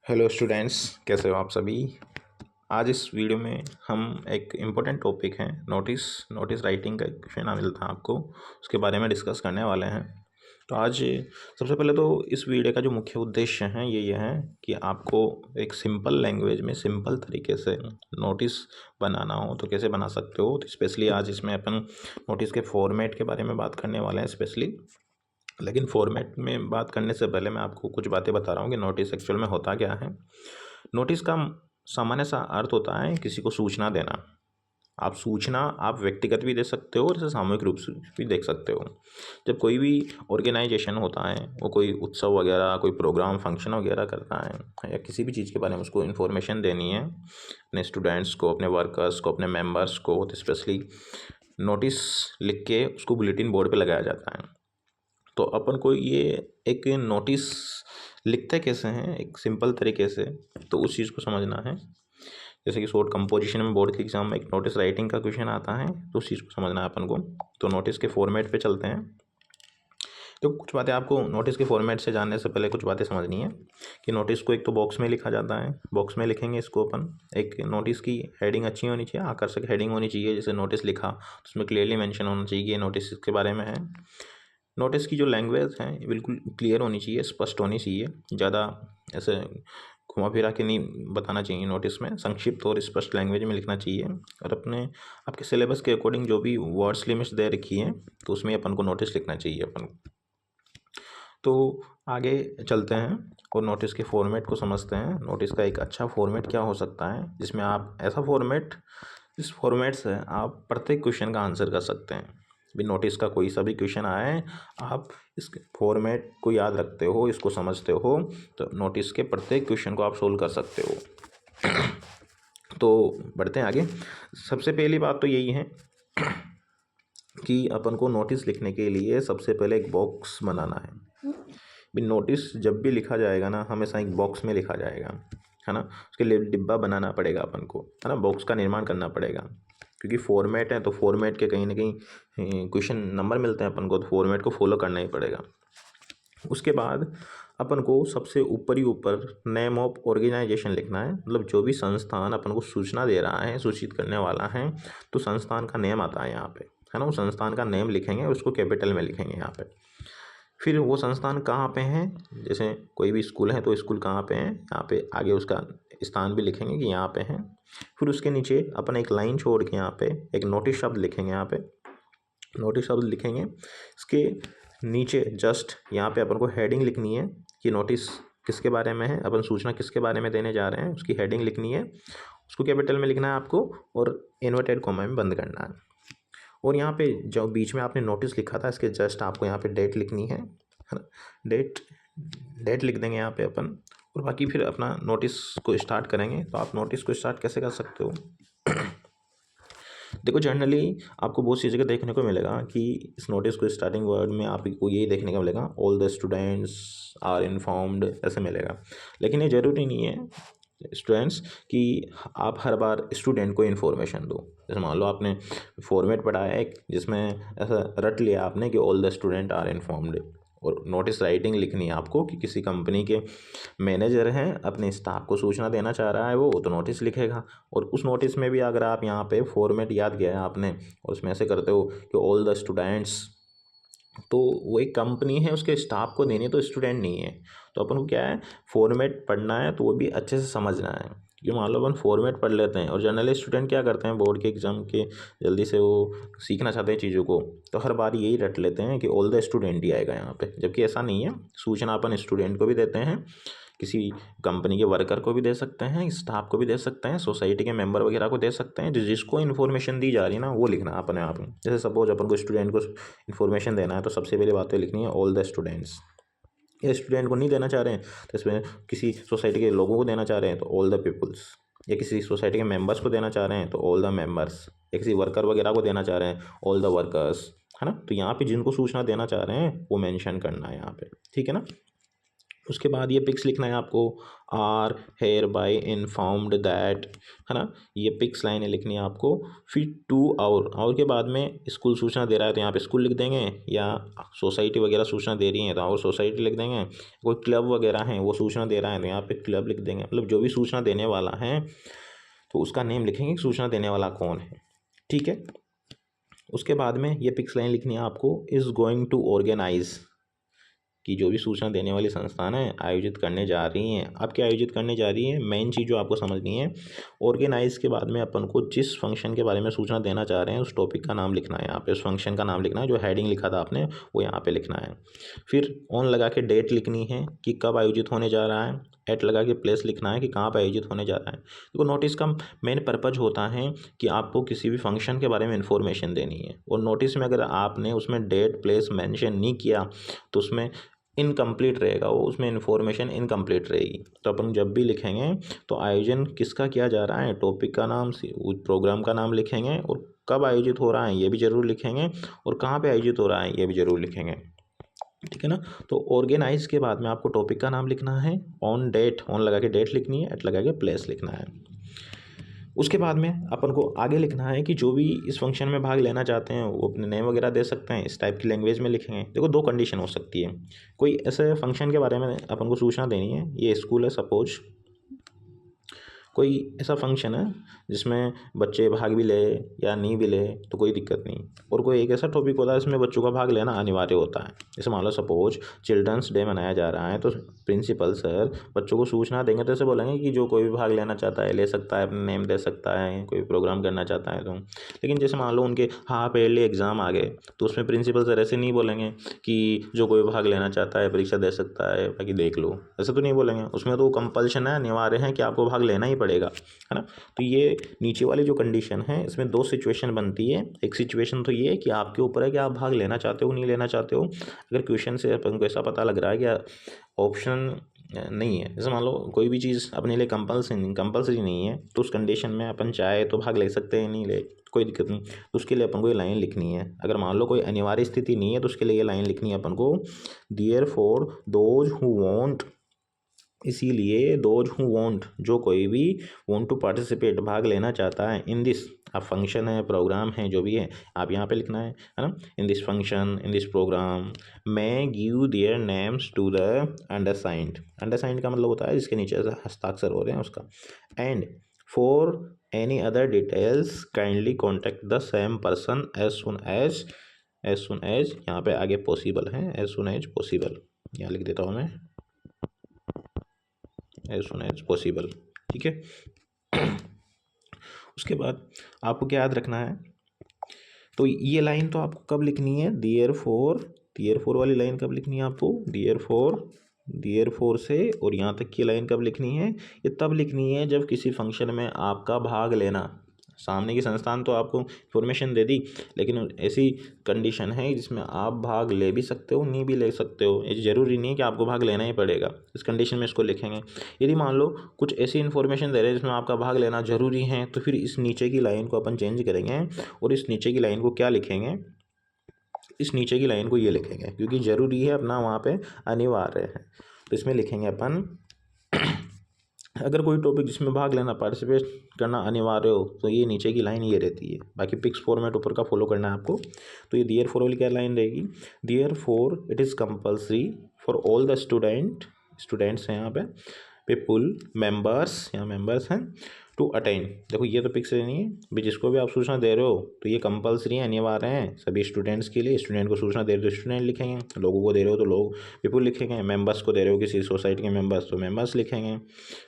Hello students, कैसे हो आप सभी। आज इस वीडियो में हम एक इम्पोर्टेंट टॉपिक है नोटिस राइटिंग का एक क्वेश्चन मिला था आपको, उसके बारे में डिस्कस करने वाले हैं। तो आज सबसे पहले तो इस वीडियो का जो मुख्य उद्देश्य है ये है कि आपको एक सिंपल लैंग्वेज में सिंपल तरीके से नोटिस बनाना हो तो कैसे बना सकते हो। तो स्पेशली आज इसमें अपन नोटिस के फॉर्मेट के बारे में बात करने वाले हैं स्पेशली। लेकिन फॉर्मेट में बात करने से पहले मैं आपको कुछ बातें बता रहा हूँ कि नोटिस एक्चुअल में होता क्या है। नोटिस का सामान्य सा अर्थ होता है किसी को सूचना देना। आप व्यक्तिगत भी दे सकते हो और इसे सामूहिक रूप से भी देख सकते हो। जब कोई भी ऑर्गेनाइजेशन होता है, वो कोई उत्सव वगैरह, कोई प्रोग्राम फंक्शन वगैरह करता है या किसी भी चीज़ के बारे में उसको इन्फॉर्मेशन देनी है अपने स्टूडेंट्स को, अपने वर्कर्स को, अपने मेम्बर्स को, तो स्पेशली नोटिस लिख के उसको बुलेटिन बोर्ड पे लगाया जाता है। तो अपन को ये एक नोटिस लिखते कैसे हैं एक सिंपल तरीके से, तो उस चीज़ को समझना है। जैसे कि शॉर्ट कंपोजिशन में बोर्ड के एग्जाम में एक नोटिस राइटिंग का क्वेश्चन आता है, तो उस चीज़ को समझना है अपन को। तो नोटिस के फॉर्मेट पे चलते हैं। तो कुछ बातें आपको नोटिस के फॉर्मेट से जानने से पहले कुछ बातें समझनी है कि नोटिस को एक तो बॉक्स में लिखा जाता है। बॉक्स में लिखेंगे इसको अपन। एक नोटिस की हेडिंग अच्छी होनी चाहिए, आकर्षक हेडिंग होनी चाहिए। जैसे नोटिस लिखा तो उसमें क्लियरली मेंशन होना चाहिए कि ये नोटिस के बारे में है। नोटिस की जो लैंग्वेज है बिल्कुल क्लियर होनी चाहिए, स्पष्ट होनी चाहिए। ज़्यादा ऐसे घुमा फिरा के नहीं बताना चाहिए। नोटिस में संक्षिप्त और स्पष्ट लैंग्वेज में लिखना चाहिए। और आपके सिलेबस के अकॉर्डिंग जो भी वर्ड्स लिमिट्स दे रखी हैं तो उसमें अपन को नोटिस लिखना चाहिए अपन को। तो आगे चलते हैं और नोटिस के फॉर्मेट को समझते हैं। नोटिस का एक अच्छा फॉर्मेट क्या हो सकता है जिसमें आप ऐसा फॉर्मेट, इस फॉर्मेट से आप प्रत्येक क्वेश्चन का आंसर कर सकते हैं। भी नोटिस का कोई सा भी क्वेश्चन आए, आप इस फॉर्मेट को याद रखते हो, इसको समझते हो, तो नोटिस के प्रत्येक क्वेश्चन को आप सोल्व कर सकते हो। तो बढ़ते हैं आगे। सबसे पहली बात तो यही है कि अपन को नोटिस लिखने के लिए सबसे पहले एक बॉक्स बनाना है। भी नोटिस जब भी लिखा जाएगा ना, हमेशा एक बॉक्स में लिखा जाएगा, है ना। उसके लिए डिब्बा बनाना पड़ेगा अपन को, है ना। बॉक्स का निर्माण करना पड़ेगा क्योंकि फॉर्मेट है तो फॉर्मेट के कहीं ना कहीं क्वेश्चन नंबर मिलते हैं अपन को, तो फॉर्मेट को फॉलो करना ही पड़ेगा। उसके बाद अपन को सबसे ऊपर नेम ऑफ ऑर्गेनाइजेशन लिखना है। मतलब जो भी संस्थान अपन को सूचना दे रहा है, सूचित करने वाला है, तो संस्थान का नेम आता है यहाँ पे, है ना। उस संस्थान का नेम लिखेंगे और उसको कैपिटल में लिखेंगे यहाँ पे। फिर वो संस्थान कहाँ पे हैं, जैसे कोई भी स्कूल है तो स्कूल कहाँ पे है, यहाँ पे आगे उसका स्थान भी लिखेंगे कि यहाँ पे हैं। फिर उसके नीचे अपन एक लाइन छोड़ के यहाँ पे एक नोटिस शब्द लिखेंगे। यहाँ पे नोटिस शब्द लिखेंगे। इसके नीचे जस्ट यहाँ पे अपन को हेडिंग लिखनी है कि नोटिस किसके बारे में है, अपन सूचना किसके बारे में देने जा रहे हैं, उसकी हेडिंग लिखनी है। उसको कैपिटल में लिखना है आपको और इन्वर्टेड कॉमा में बंद करना है। और यहाँ पे जो बीच में आपने नोटिस लिखा था, इसके जस्ट आपको यहाँ पे डेट लिखनी है ना। डेट लिख देंगे यहाँ पे अपन, और बाकी फिर अपना नोटिस को स्टार्ट करेंगे। तो आप नोटिस को स्टार्ट कैसे कर सकते हो। देखो, जनरली आपको बहुत सी जगह देखने को मिलेगा कि इस नोटिस को स्टार्टिंग वर्ड में आपको यही देखने को मिलेगा, all the students are informed, ऐसे मिलेगा। लेकिन ये ज़रूरी नहीं है स्टूडेंट्स कि आप हर बार स्टूडेंट को इन्फॉर्मेशन दो। जैसे मान लो आपने फॉर्मेट पढ़ा है एक जिसमें ऐसा रट लिया आपने कि all the student are informed, और नोटिस राइटिंग लिखनी है आपको कि किसी कंपनी के मैनेजर हैं, अपने स्टाफ को सूचना देना चाह रहा है वो, तो नोटिस लिखेगा। और उस नोटिस में भी अगर आप यहाँ पे फॉर्मेट याद किया है आपने और उसमें ऐसे करते हो कि ऑल द स्टूडेंट्स, तो वो एक कंपनी है, उसके स्टाफ को देनी है, तो स्टूडेंट नहीं है। तो अपन को क्या है, फॉर्मेट पढ़ना है तो वो भी अच्छे से समझना है। क्योंकि मान लो अपन फॉर्मेट पढ़ लेते हैं और जनरली स्टूडेंट क्या करते हैं, बोर्ड के एग्जाम के जल्दी से वो सीखना चाहते हैं चीज़ों को, तो हर बार यही रट लेते हैं कि ऑल द स्टूडेंट ही आएगा यहाँ पे, जबकि ऐसा नहीं है। सूचना अपन स्टूडेंट को भी देते हैं, किसी कंपनी के वर्कर को भी दे सकते हैं, स्टाफ को भी दे सकते हैं, सोसाइटी के मेंबर वगैरह को दे सकते हैं। जिसको इन्फॉर्मेशन दी जा रही है ना, वो लिखना अपने आप में। जैसे सपोज अपन को स्टूडेंट को इन्फॉर्मेशन देना है तो सबसे पहली बात तो लिखनी है ऑल द स्टूडेंट्स। या स्टूडेंट को नहीं देना चाह रहे हैं तो इसमें किसी सोसाइटी के लोगों को देना चाह रहे हैं तो ऑल द पीपल्स, या किसी सोसाइटी के मेंबर्स को देना चाह रहे हैं तो ऑल द मेंबर्स, या किसी वर्कर वगैरह को देना चाह रहे हैं ऑल द वर्कर्स, है ना। तो यहाँ पे जिनको सूचना देना चाह रहे हैं वो मेंशन करना है यहाँ पे, ठीक है ना। उसके बाद ये पिक्स लिखना है आपको, are hereby informed that, है ना, ये पिक्स लाइनें लिखनी है आपको। फिर टू और के बाद में स्कूल सूचना दे रहा है तो यहाँ पे स्कूल लिख देंगे, या सोसाइटी वगैरह सूचना दे रही है तो और सोसाइटी लिख देंगे, कोई क्लब वगैरह है वो सूचना दे रहा है तो यहाँ पे क्लब लिख देंगे। मतलब जो भी सूचना देने वाला है तो उसका नेम लिखेंगे, सूचना देने वाला कौन है, ठीक है। उसके बाद में ये पिक्स लाइन लिखनी है आपको, इज़ गोइंग टू ऑर्गेनाइज, कि जो भी सूचना देने वाली संस्थान है आयोजित करने जा रही हैं। अब क्या आयोजित करने जा रही है, मेन चीज़ जो आपको समझनी है, ऑर्गेनाइज के बाद में अपन को जिस फंक्शन के बारे में सूचना देना चाह रहे हैं उस टॉपिक का नाम लिखना है, यहाँ पे उस फंक्शन का नाम लिखना है, जो हेडिंग लिखा था आपने वो यहाँ पे लिखना है। फिर ऑन लगा के डेट लिखनी है कि कब आयोजित होने जा रहा है, एट लगा के प्लेस लिखना है कि कहाँ पर आयोजित होने जा रहा है। देखो नोटिस का मेन पर्पज होता है कि आपको किसी भी फंक्शन के बारे में इन्फॉर्मेशन देनी है, और नोटिस में अगर आपने उसमें डेट प्लेस मेंशन नहीं किया तो उसमें इनकम्प्लीट रहेगा, वो उसमें इन्फॉर्मेशन इनकम्प्लीट रहेगी। तो अपन जब भी लिखेंगे तो आयोजन किसका किया जा रहा है, टॉपिक का नाम, प्रोग्राम का नाम लिखेंगे, और कब आयोजित हो रहा है ये भी जरूर लिखेंगे, और कहाँ पे आयोजित हो रहा है ये भी जरूर लिखेंगे, ठीक है ना। तो ऑर्गेनाइज के बाद में आपको टॉपिक का नाम लिखना है, ऑन डेट, ऑन लगा के डेट लिखनी है, एट लगा के प्लेस लिखना है। उसके बाद में अपन को आगे लिखना है कि जो भी इस फंक्शन में भाग लेना चाहते हैं वो अपने नेम वगैरह दे सकते हैं, इस टाइप की लैंग्वेज में लिखेंगे। देखो दो कंडीशन हो सकती है, कोई ऐसे फंक्शन के बारे में अपन को सूचना देनी है, ये स्कूल है सपोज, कोई ऐसा फंक्शन है जिसमें बच्चे भाग भी ले या नहीं भी ले तो कोई दिक्कत नहीं, और कोई एक ऐसा टॉपिक होता है जिसमें बच्चों का भाग लेना अनिवार्य होता है। जैसे मान लो सपोज चिल्ड्रंस डे मनाया जा रहा है, तो प्रिंसिपल सर बच्चों को सूचना देंगे तो ऐसे बोलेंगे कि जो कोई भी भाग लेना चाहता है ले सकता है, अपना नेम दे सकता है, कोई प्रोग्राम करना चाहता है तो। लेकिन जैसे मान लो उनके हाफ ईयरली एग्ज़ाम आ गए तो उसमें प्रिंसिपल सर ऐसे नहीं बोलेंगे कि जो कोई भाग लेना चाहता है परीक्षा दे सकता है, बाकी देख लो, ऐसे तो नहीं बोलेंगे। उसमें तो कंपल्शन है, अनिवार्य है कि आपको भाग लेना ही पड़ेगा, है ना। तो ये नीचे वाली जो कंडीशन है इसमें दो सिचुएशन बनती है। एक सिचुएशन तो ये है कि आपके ऊपर है कि आप भाग लेना चाहते हो नहीं लेना चाहते हो। अगर क्वेश्चन से अपन को ऐसा पता लग रहा है कि ऑप्शन नहीं है, जैसे मान लो कोई भी चीज़ अपने लिए कंपल्सरी नहीं है, तो उस कंडीशन में अपन चाहे तो भाग ले सकते हैं, नहीं ले कोई दिक्कत नहीं, तो उसके लिए अपन को ये लाइन लिखनी है। अगर मान लो कोई अनिवार्य स्थिति नहीं है तो उसके लिए ये लाइन लिखनी है अपन को, देयरफॉर दोज हु वांट, इसीलिए दोज हु वांट, जो कोई भी वांट टू पार्टिसिपेट, भाग लेना चाहता है, इन दिस, अब फंक्शन है प्रोग्राम है जो भी है आप यहाँ पे लिखना है ना, in this function in this program मैं give their names to the undersigned, undersigned का मतलब होता है जिसके नीचे हस्ताक्षर हो रहे हैं उसका, and for any other details kindly contact the same person as soon as यहाँ पे आगे पॉसिबल है, एज सुन एज पॉसिबल, यहाँ लिख देता हूँ मैं, एज सुन एज पॉसिबल, ठीक है। उसके बाद आपको क्या याद रखना है, तो ये लाइन तो आपको कब लिखनी है, देयरफॉर वाली लाइन कब लिखनी है आपको, देयरफॉर से और यहाँ तक की लाइन कब लिखनी है, ये तब लिखनी है जब किसी फंक्शन में आपका भाग लेना, सामने की संस्थान तो आपको इन्फॉर्मेशन दे दी, लेकिन ऐसी कंडीशन है जिसमें आप भाग ले भी सकते हो नहीं भी ले सकते हो, ये ज़रूरी नहीं है कि आपको भाग लेना ही पड़ेगा, इस कंडीशन में इसको लिखेंगे। यदि मान लो कुछ ऐसी इन्फॉर्मेशन दे रहे हैं जिसमें आपका भाग लेना ज़रूरी है तो फिर इस नीचे की लाइन को अपन चेंज करेंगे, और इस नीचे की लाइन को क्या लिखेंगे, इस नीचे की लाइन को ये लिखेंगे, क्योंकि ज़रूरी है अपना वहाँ पे अनिवार्य है, तो इसमें लिखेंगे अपन अगर कोई टॉपिक जिसमें भाग लेना पार्टिसिपेट करना अनिवार्य हो तो ये नीचे की लाइन ये रहती है, बाकी पिक्स फॉर्मेट ऊपर का फॉलो करना है आपको। तो ये देयरफॉर वाली क्या लाइन रहेगी, therefore it is compulsory for all the students हैं यहाँ पे, पीपुल मेंबर्स, यहाँ मेंबर्स हैं, टू अटेंड, देखो ये तो पिक्स नहीं है भाई, जिसको भी आप सूचना दे रहे हो तो ये कंपल्सरी है, अनिवार्य हैं सभी स्टूडेंट्स के लिए, स्टूडेंट को सूचना दे रहे हो तो स्टूडेंट लिखेंगे, लोगों को दे रहे हो तो लोग पीपुल लिखेंगे, मेंबर्स को दे रहे हो किसी सोसाइटी के मेंबर्स तो मेंबर्स लिखेंगे, है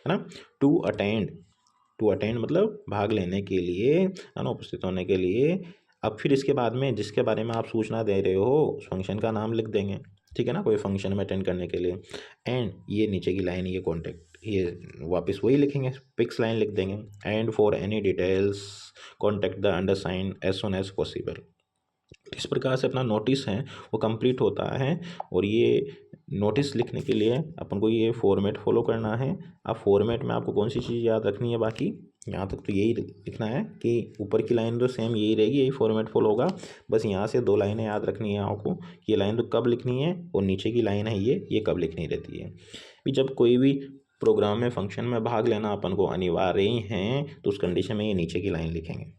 ना। टू अटेंड मतलब भाग लेने के लिए, है ना, उपस्थित होने के लिए। अब फिर इसके बाद में जिसके बारे में आप सूचना दे रहे हो उस फंक्शन का नाम लिख देंगे, ठीक है ना, कोई फंक्शन में अटेंड करने के लिए, एंड ये नीचे की लाइन ये कॉन्टेक्ट, ये वापस वही लिखेंगे, पिक्स लाइन लिख देंगे, and for any details contact the undersigned as soon as possible. इस प्रकार से अपना नोटिस है वो कंप्लीट होता है, और ये नोटिस लिखने के लिए अपन को ये फॉर्मेट फॉलो करना है। अब फॉर्मेट में आपको कौन सी चीज़ याद रखनी है, बाकी यहाँ तक तो यही लिखना है कि ऊपर की लाइन तो सेम यही रहेगी, यही फॉर्मेट फॉलो होगा। बस यहाँ से 2 लाइनें याद रखनी है आपको, ये लाइन तो कब लिखनी है और नीचे की लाइन है ये कब लिखनी रहती है। भी जब कोई भी प्रोग्राम में फंक्शन में भाग लेना अपन को अनिवार्य है तो उस कंडीशन में ये नीचे की लाइन लिखेंगे।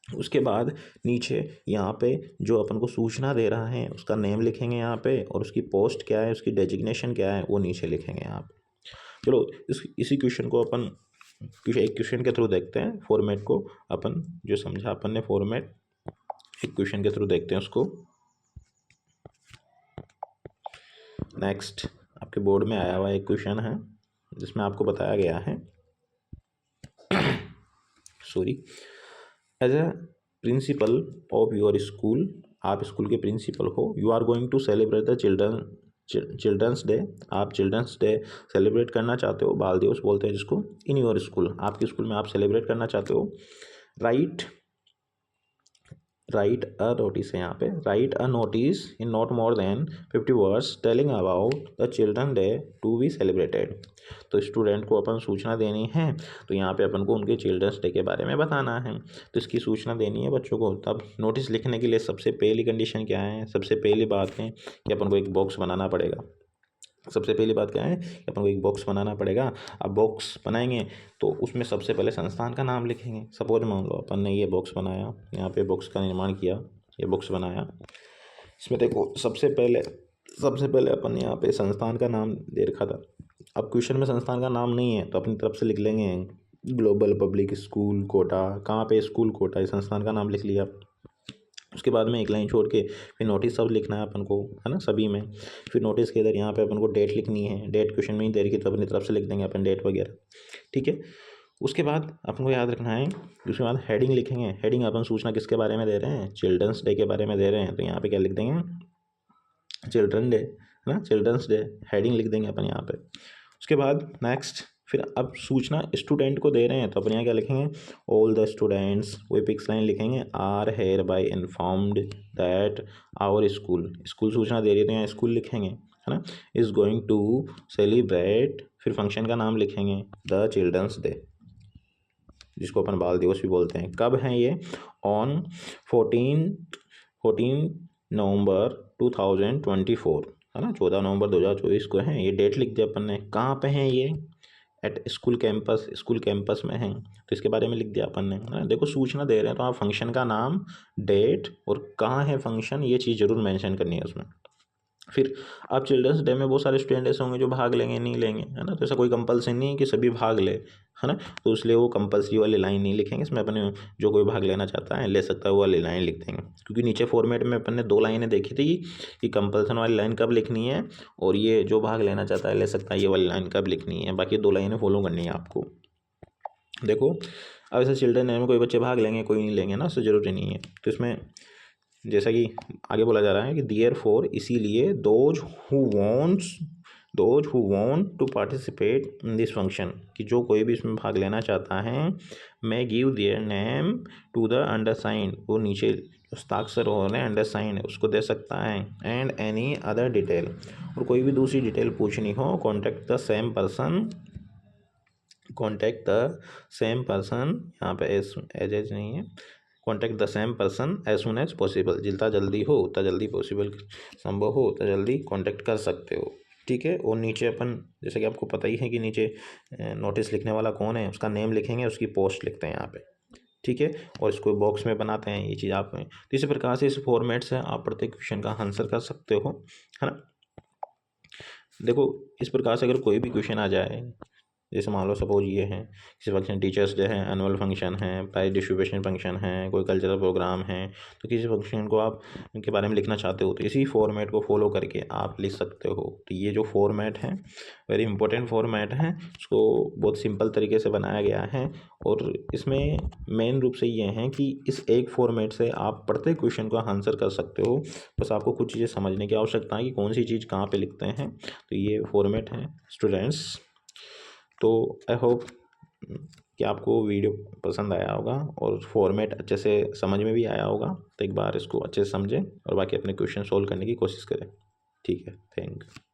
उसके बाद नीचे यहाँ पे जो अपन को सूचना दे रहा है उसका नेम लिखेंगे यहाँ पे, और उसकी पोस्ट क्या है, उसकी डेजिग्नेशन क्या है, वो नीचे लिखेंगे यहाँ पे। चलो इसी क्वेश्चन को अपन एक क्वेश्चन के थ्रू देखते हैं। फॉर्मेट को अपन जो समझा अपन ने फॉर्मेट, एक क्वेश्चन के थ्रू देखते हैं उसको। नेक्स्ट आपके बोर्ड में आया हुआ एक क्वेश्चन है जिसमें आपको बताया गया है sorry, as a principal of your school, आप स्कूल के प्रिंसिपल हो, you are going to celebrate the children's day, आप चिल्ड्रंस डे सेलिब्रेट करना चाहते हो, बाल दिवस बोलते हैं जिसको, इन योर स्कूल, आपके स्कूल में आप सेलिब्रेट करना चाहते हो। राइट अ नोटिस है यहाँ पे, write a notice in not more than 50 words telling about the children day to be celebrated. तो स्टूडेंट को अपन सूचना देनी है, तो यहाँ पे अपन को उनके चिल्ड्रंस डे के बारे में बताना है, तो इसकी सूचना देनी है बच्चों को। तब नोटिस लिखने के लिए सबसे पहली कंडीशन क्या है, सबसे पहली बात है कि अपन को एक बॉक्स बनाना पड़ेगा। सबसे पहली बात क्या है कि अपन को एक बॉक्स बनाना पड़ेगा। अब बॉक्स बनाएंगे तो उसमें सबसे पहले संस्थान का नाम लिखेंगे। सपोज मान लो अपन ने ये बॉक्स बनाया, यहाँ पे बॉक्स का निर्माण किया, ये बॉक्स बनाया, इसमें देखो सबसे पहले अपन ने यहाँ पे संस्थान का नाम दे रखा था। अब क्वेश्चन में संस्थान का नाम नहीं है तो अपनी तरफ से लिख लेंगे ग्लोबल पब्लिक स्कूल कोटा, कहाँ पे स्कूल कोटा, इस संस्थान का नाम लिख लिया। उसके बाद में एक लाइन छोड़ के फिर नोटिस सब लिखना है अपन को, है ना, सभी में। फिर नोटिस के इधर यहाँ पे अपन को डेट लिखनी है, डेट क्वेश्चन में ही दे रखी तो अपनी तरफ से लिख देंगे अपन डेट वगैरह, ठीक है। उसके बाद अपन को याद रखना है, उसके बाद हेडिंग लिखेंगे। हेडिंग अपन सूचना किसके बारे में दे रहे हैं, चिल्ड्रंस डे के बारे में दे रहे हैं, तो यहाँ पे क्या लिख देंगे, चिल्ड्रन डे, है ना, चिल्ड्रंस डे, हेडिंग लिख देंगे अपन यहाँ पे। उसके बाद नेक्स्ट फिर अब सूचना स्टूडेंट को दे रहे हैं तो अपन यहाँ क्या लिखेंगे, ऑल द स्टूडेंट्स, वही पिक्स लाइन लिखेंगे, are hereby informed that our school सूचना दे रही है तो यहाँ स्कूल लिखेंगे, है ना, इज़ गोइंग टू सेलिब्रेट, फिर फंक्शन का नाम लिखेंगे द चिल्ड्रंस डे, जिसको अपन बाल दिवस भी बोलते हैं। कब है ये, ऑन 14 नवंबर 2024, है ना, 14 नवंबर 2024 को है, ये डेट लिख दिया अपन ने। कहाँ पे है ये, एट स्कूल कैंपस में है, तो इसके बारे में लिख दिया अपन ने, है ना। देखो सूचना दे रहे हैं तो आप फंक्शन का नाम, डेट और कहाँ है फंक्शन, ये चीज़ जरूर मेंशन करनी है उसमें। फिर अब चिल्ड्रंस डे में बहुत सारे स्टूडेंट ऐसे होंगे जो भाग लेंगे नहीं लेंगे, है ना, तो ऐसा कोई कंपल्सन नहीं है कि सभी भाग ले, है ना, तो इसलिए वो कंपल्सरी वाली लाइन नहीं लिखेंगे इसमें। अपने जो कोई भाग लेना चाहता है ले सकता है वो वाली लाइन लिख देंगे, क्योंकि नीचे फॉर्मेट में अपन ने 2 लाइनें देखी थी कि कंपल्सन वाली लाइन कब लिखनी है और ये जो भाग लेना चाहता है ले सकता है ये वाली लाइन कब लिखनी है, बाकी 2 लाइनें फॉलो करनी है आपको। देखो अब ऐसे चिल्ड्रन डे में कोई बच्चे भाग लेंगे कोई नहीं लेंगे ना, उससे ज़रूरी नहीं है। तो इसमें जैसा कि आगे बोला जा रहा है कि देयर फोर, इसीलिए those who want to participate in this function, कि जो कोई भी इसमें भाग लेना चाहता है, मैं give their name to the undersigned, वो नीचे हस्ताक्षर हो रहे हैं अंडरसाइंड उसको दे सकता है, एंड एनी अदर डिटेल, और कोई भी दूसरी डिटेल पूछनी हो कॉन्टैक्ट द सेम पर्सन, यहाँ पे एज नहीं है, contact the same person as soon as possible, जितना जल्दी हो उतना जल्दी पॉसिबल, संभव हो उतना जल्दी कॉन्टैक्ट कर सकते हो, ठीक है। और नीचे अपन जैसे कि आपको पता ही है कि नीचे नोटिस लिखने वाला कौन है, उसका नेम लिखेंगे, उसकी पोस्ट लिखते हैं यहाँ पे, ठीक है, और इसको बॉक्स में बनाते हैं, ये चीज़ आप में। तो इसी प्रकार से इस फॉर्मेट से आप प्रत्येक क्वेश्चन का आंसर कर सकते हो, है ना। देखो इस प्रकार से अगर कोई भी क्वेश्चन आ जाए, जैसे मान लो सपोज ये है किसी फंक्शन, टीचर्स डे है, एनुअल फंक्शन है, प्राइज डिस्ट्रीब्यूशन फंक्शन है, कोई कल्चरल प्रोग्राम है, तो किसी फंक्शन को आप के बारे में लिखना चाहते हो तो इसी फॉर्मेट को फॉलो करके आप लिख सकते हो। तो ये जो फॉर्मेट है वेरी इंपॉर्टेंट फॉर्मेट है, उसको बहुत सिंपल तरीके से बनाया गया है, और इसमें मेन रूप से ये है कि इस एक फॉर्मेट से आप प्रत्येक क्वेश्चन का आंसर कर सकते हो। बस आपको कुछ चीज़ें समझने की आवश्यकता है कि कौन सी चीज़ कहाँ पर लिखते हैं। तो ये फॉर्मेट है स्टूडेंट्स। तो आई होप कि आपको वीडियो पसंद आया होगा और फॉर्मेट अच्छे से समझ में भी आया होगा। तो एक बार इसको अच्छे से समझें और बाकी अपने क्वेश्चन सोल्व करने की कोशिश करें। ठीक है, थैंक यू।